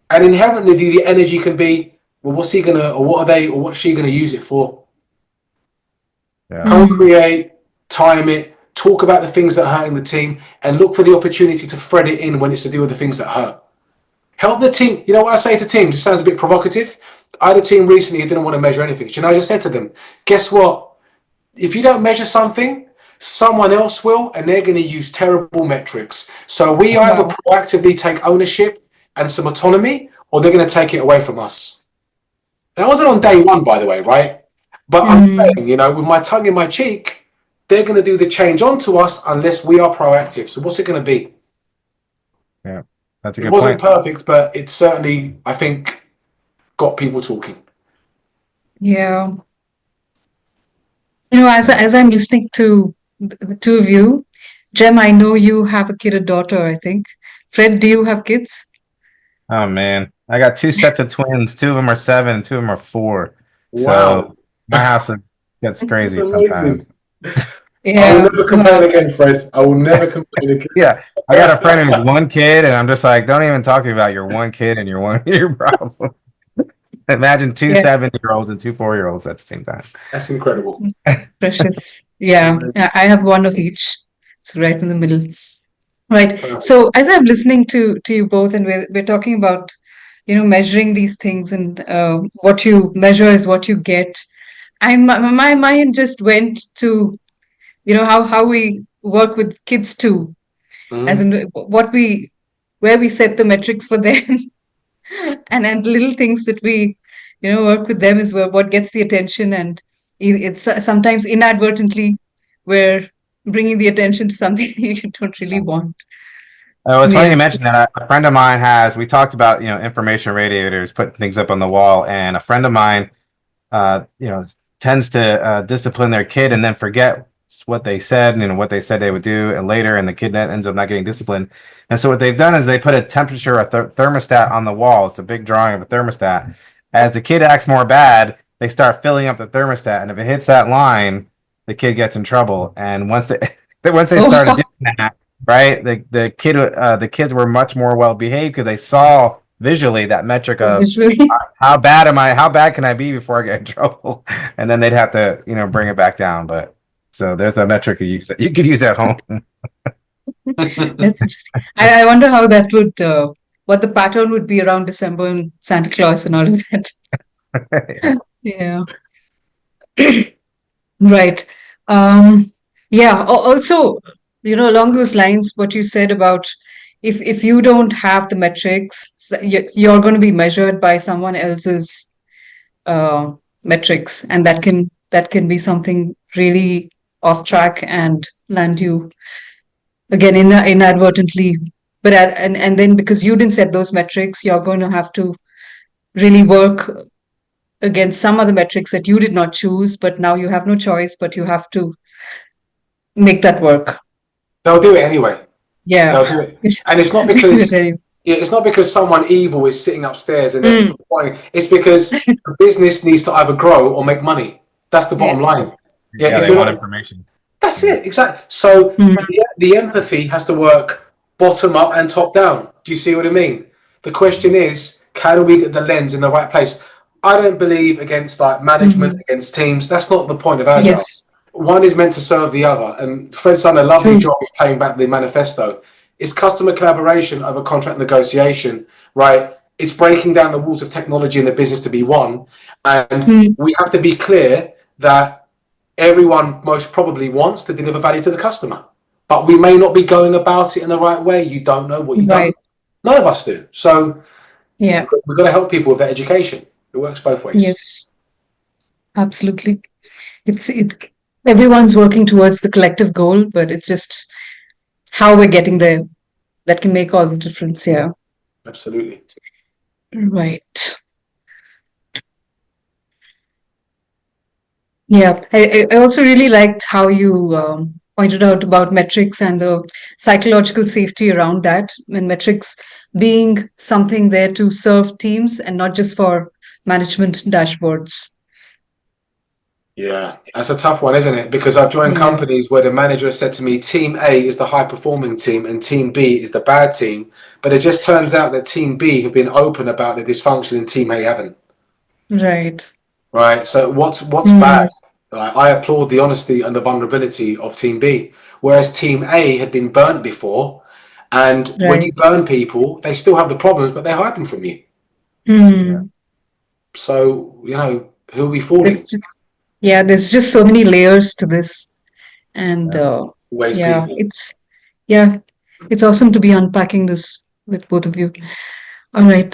And inherently the energy can be, well, what's he going to, or what are they, or what's she going to use it for? Yeah. Co-create, time it, talk about the things that are hurting the team, and look for the opportunity to thread it in when it's to do with the things that hurt. Help the team. You know what I say to teams? It sounds a bit provocative. I had a team recently who didn't want to measure anything. You know, I just said to them, guess what? If you don't measure something, someone else will, and they're going to use terrible metrics. So we either Wow. proactively take ownership and some autonomy, or they're going to take it away from us. That wasn't on day one, by the way, right? But I'm saying, you know, with my tongue in my cheek, they're going to do the change onto us unless we are proactive. So what's it going to be? Yeah, that's a It good wasn't point. perfect, but it certainly, I think, got people talking. Yeah. You know, as I'm listening to the two of you, Jem, I know you have a kid, a daughter, I think. Fred, do you have kids? Oh man, I got two sets of twins. Two of them are 7, and two of them are 4. Wow. So my house gets That's crazy amazing. sometimes. I will Yeah. never complain Wow. again, Fred. I will never complain again. Yeah, I got a friend who's 1 kid, and I'm just like, don't even talk to me about your 1 kid and your problem. Imagine two Yeah. 7-year-olds and two 4-year-olds at the same time. That's incredible. Precious. Yeah. I have one of each. It's right in the middle. Right. Perfect. So as I'm listening to you both, and we're talking about, you know, measuring these things, and what you measure is what you get. My mind just went to, you know, how we work with kids too, as Mhm. in what we where we set the metrics for them, and little things that we, you know, work with them is what gets the attention, and it's sometimes inadvertently we're bringing the attention to something you don't really want. Oh, it's funny Yeah. you mentioned that. A friend of mine has. We talked about information radiators, putting things up on the wall, and a friend of mine, tends to discipline their kid and then forget what they said and what they said they would do, and later, and the kid ends up not getting disciplined. And so what they've done is they put a temperature, a thermostat on the wall. It's a big drawing of a thermostat. As the kid acts more bad, they start filling up the thermostat, and if it hits that line, the kid gets in trouble. And once they once they started Oh, doing that, right, the kids were much more well behaved because they saw visually that metric of visually. how bad am I? How bad can I be before I get in trouble? And then they'd have to, bring it back down. But so there's a metric you could use at home. That's interesting. I wonder how that would, what the pattern would be around December and Santa Claus and all of that. Yeah. Yeah. Right. Yeah. Also, you know, along those lines, what you said about if you don't have the metrics, you're going to be measured by someone else's uh, metrics, and that can be something really off track and land you again inadvertently. But and then because you didn't set those metrics, you're going to have to really work against some other metrics that you did not choose, but now you have no choice, but you have to make that work. They'll do it anyway. Yeah. They'll do it, and it's not They do it because anyway. it's not because someone evil is sitting upstairs and they're Mm. pointing. It's because the business needs to either grow or make money. That's the bottom Yeah. line. Yeah, Yeah, if they you're want not, information. that's Yeah. it exactly. So Mm. the empathy has to work bottom up and top down. Do you see what I mean? The question is, how do we get the lens in the right place? I don't believe against like management Mhm. against teams. That's not the point of agile. Yes. One is meant to serve the other. And Fred's done a lovely True. job of playing back the manifesto. It's customer collaboration over contract negotiation, right? It's breaking down the walls of technology in the business to be one. And Mm. we have to be clear that everyone most probably wants to deliver value to the customer. But we may not be going about it in the right way. You don't know what you don't. Right. None of us do. So Yeah. we've got to help people with their education. It works both ways. Yes. Absolutely. It everyone's working towards the collective goal, but it's just how we're getting there that can make all the difference. Yeah. Absolutely. Right. Yeah. I also really liked how you pointed out about metrics and the psychological safety around that, and metrics being something there to serve teams and not just for management dashboards. Yeah, that's a tough one, isn't it? Because I've joined Yeah. companies where the manager has said to me, Team A is the high performing team and Team B is the bad team. But it just turns out that Team B have been open about the dysfunction and Team A haven't. Right. Right. So what's bad? Like, I applaud the honesty and the vulnerability of Team B, whereas Team A had been burnt before. And when Right. you burn people, they still have the problems, but they hide them from you. Yeah. So, who are we There's fooling? just, yeah, there's just so many layers to this. And Always yeah, people. it's awesome to be unpacking this with both of you. All right.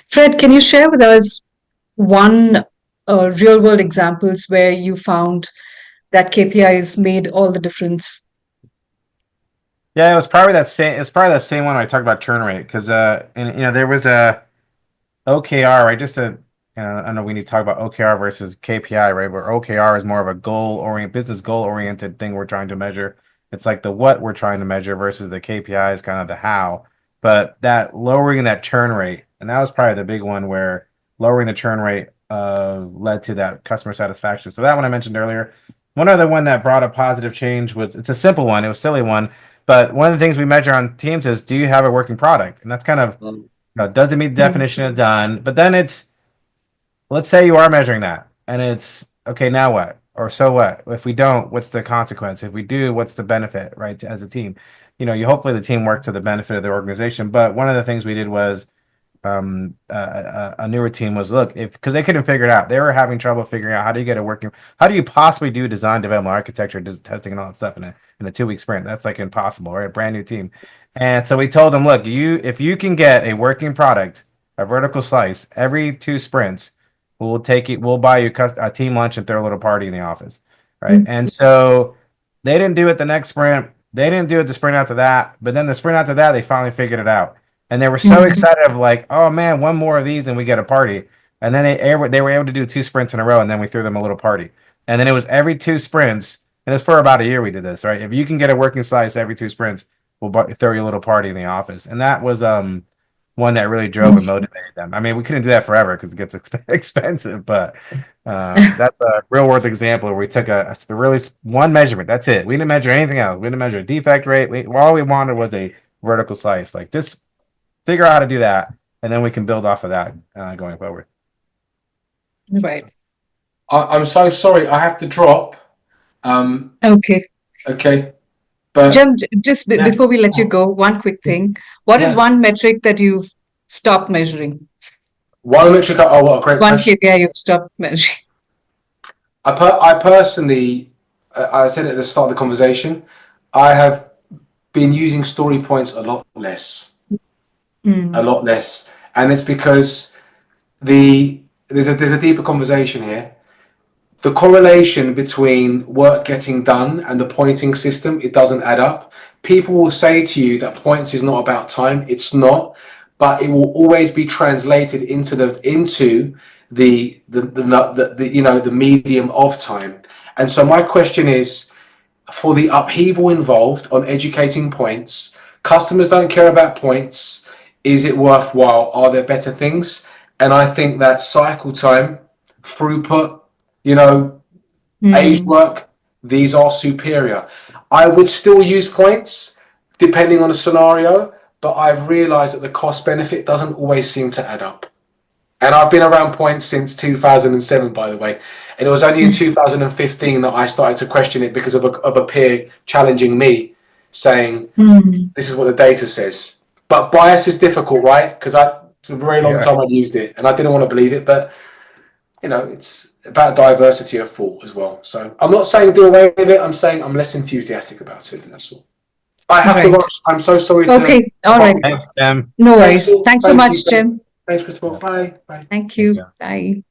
Fred, can you share with us one real world examples where you found that KPIs made all the difference? Yeah, it was probably that same. It's probably that same one I talked about turn rate because and there was a OKR, right? I know we need to talk about OKR versus KPI, right? Where OKR is more of a business goal oriented thing we're trying to measure. It's like the what we're trying to measure versus the KPI is kind of the how. But that lowering that churn rate, and that was probably the big one where lowering the churn rate led to that customer satisfaction. So that one I mentioned earlier. One other one that brought a positive change was it's a simple one, it was a silly one, but one of the things we measure on teams is do you have a working product? And that's kind of does it meet the definition of done? But then let's say you are measuring that and it's okay, now what? Or so what? If we don't, what's the consequence? If we do, what's the benefit, right? As a team, you hopefully the team works to the benefit of the organization. But one of the things we did was a newer team was look if because they couldn't figure it out. They were having trouble figuring out how do you possibly do design, development, architecture, testing, and all that stuff in a 2 week sprint. That's like impossible, right? A brand new team. And so we told them, look, if you can get a working product, a vertical slice every 2 sprints, we'll buy you a team lunch and throw a little party in the office, right? And so they didn't do it the next sprint. They didn't do it the sprint after that. But then the sprint after that, they finally figured it out. And they were so excited of like, oh man, one more of these and we get a party. And then they were able to do 2 sprints in a row, and then we threw them a little party. And then it was every 2 sprints, and it's for about a year we did this, right? If you can get a working slice every 2 sprints, we'll throw you a little party in the office. And that was one that really drove and motivated them. I mean, we couldn't do that forever because it gets expensive, but that's a real world example where we took a really one measurement. That's it. We didn't measure anything else. We didn't measure a defect rate. All we wanted was a vertical slice. Like just figure out how to do that, and then we can build off of that going forward. Right. I'm so sorry. I have to drop. Okay. Okay. But Jem, just before we let you go, one quick thing. What is one metric that you've stopped measuring? one metric. Oh, what a great One question. KPI you've stopped measuring. I personally, I said at the start of the conversation, I have been using story points a lot less. A lot less. And it's because there's a deeper conversation here. The correlation between work getting done and the pointing system, it doesn't add up. People will say to you that points is not about time. It's not, but it will always be translated into the medium of time. And so my question is, for the upheaval involved on educating points, customers don't care about points. Is it worthwhile? Are there better things? And I think that cycle time, throughput, age work, these are superior. I would still use points depending on the scenario, but I've realized that the cost benefit doesn't always seem to add up. And I've been around points since 2007, by the way. And it was only in 2015 that I started to question it because of a peer challenging me, saying, this is what the data says. But bias is difficult, right? Because it's a very long time I'd used it and I didn't want to believe it. But, it's about diversity of thought as well. So I'm not saying do away with it. I'm saying I'm less enthusiastic about it. That's all. I have to rush. I'm so sorry to... Okay, all right. Thanks, Jim. No worries. Thanks so much, Jim. Thanks, Christopher. Bye. Bye. Thank you. Bye.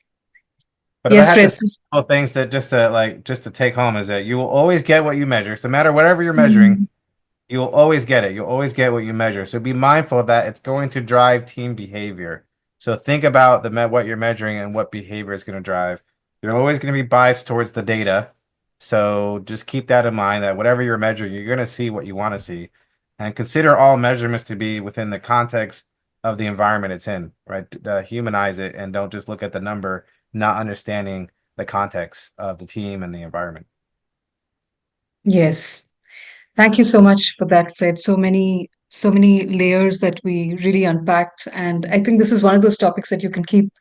But if Yes, I had Fred. to couple things that just to take home is that you will always get what you measure. So no matter whatever you're measuring, you will always get it. You'll always get what you measure. So be mindful of that. It's going to drive team behavior. So think about what you're measuring and what behavior is going to drive. You're always going to be biased towards the data, So just keep that in mind that whatever you're measuring, you're going to see what you want to see, and consider all measurements to be within the context of the environment it's in, right? Humanize it and don't just look at the number, not understanding the context of the team and the environment. Yes. Thank you so much for that, Fred. So many layers that we really unpacked. And I think this is one of those topics that you can keep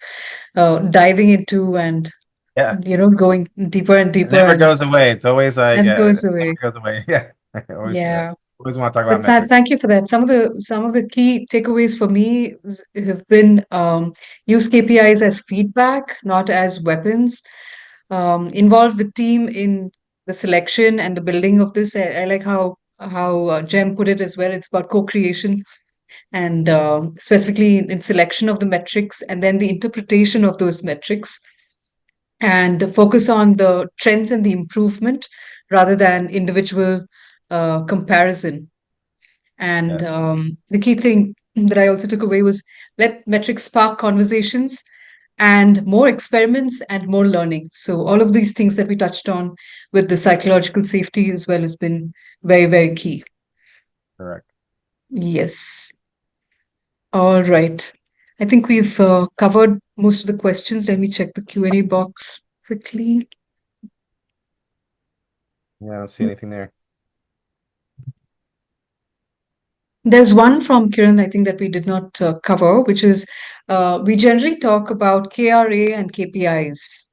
diving into and, Yeah. going deeper and It deeper never and goes away. It's always like, as it yeah, it goes never away. goes away. Yeah. Always, yeah. Yeah. Always want to talk about But metrics. thank you for that. Some of the key takeaways for me have been use KPIs as feedback, not as weapons. Involve the team in the selection and the building of this. I like how Jem put it as well. It's about co-creation and specifically in selection of the metrics and then the interpretation of those metrics and focus on the trends and the improvement rather than individual comparison. And Yeah, the key thing that I also took away was let metrics spark conversations and more experiments and more learning. So, all of these things that we touched on with the psychological safety as well has been very, very key. correct. Yes. All right. I think we've covered most of the questions. Let me check the Q&A box quickly. Yeah, I don't see anything there. There's one from Kiran, I think, that we did not cover, which is we generally talk about KRA and KPIs.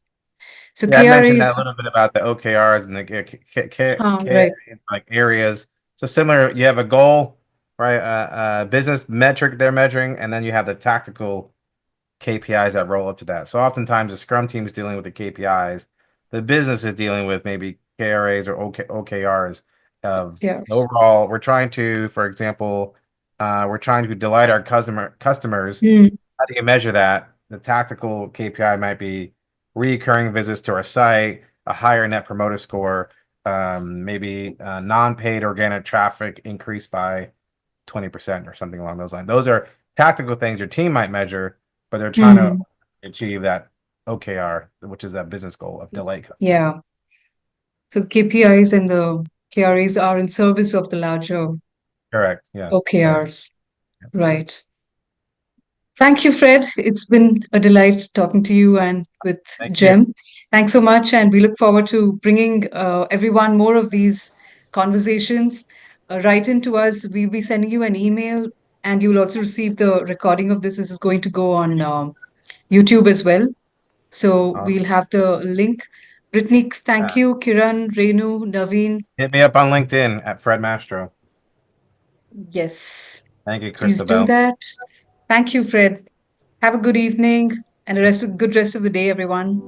So Yeah, I KRA mentioned that a is, little bit about the OKRs and the right. like areas. So similar, you have a goal, right? Business metric they're measuring, and then you have the tactical KPIs that roll up to that. So oftentimes the Scrum team is dealing with the KPIs, the business is dealing with maybe KRAs or OKRs of Yeah. overall. We're trying to, for example, we're trying to delight our customers. Mm, How do you measure that? The tactical KPI might be recurring visits to our site, a higher net promoter score, maybe non-paid organic traffic increased by 20% or something along those lines. Those are tactical things your team might measure, but they're trying to mm, achieve that OKR, which is that business goal of delight customers. yeah. So KPIs and the KRAs are in service of the larger Correct. Yeah. Yeah. OKRs. Right. Thank you, Fred. It's been a delight talking to you and with Thank you. Jem. Thanks so much. And we look forward to bringing everyone more of these conversations. Write into us. We'll be sending you an email, and you'll also receive the recording of this. This is going to go on YouTube as well. So we'll Awesome. have the link. Brittany, thank Yeah. you. Kiran, Renu, Naveen. Hit me up on LinkedIn at Fred Mastro. Yes, Thank you, please do Christabel. that. Thank you, Fred. Have a good evening and a good rest of the day, everyone.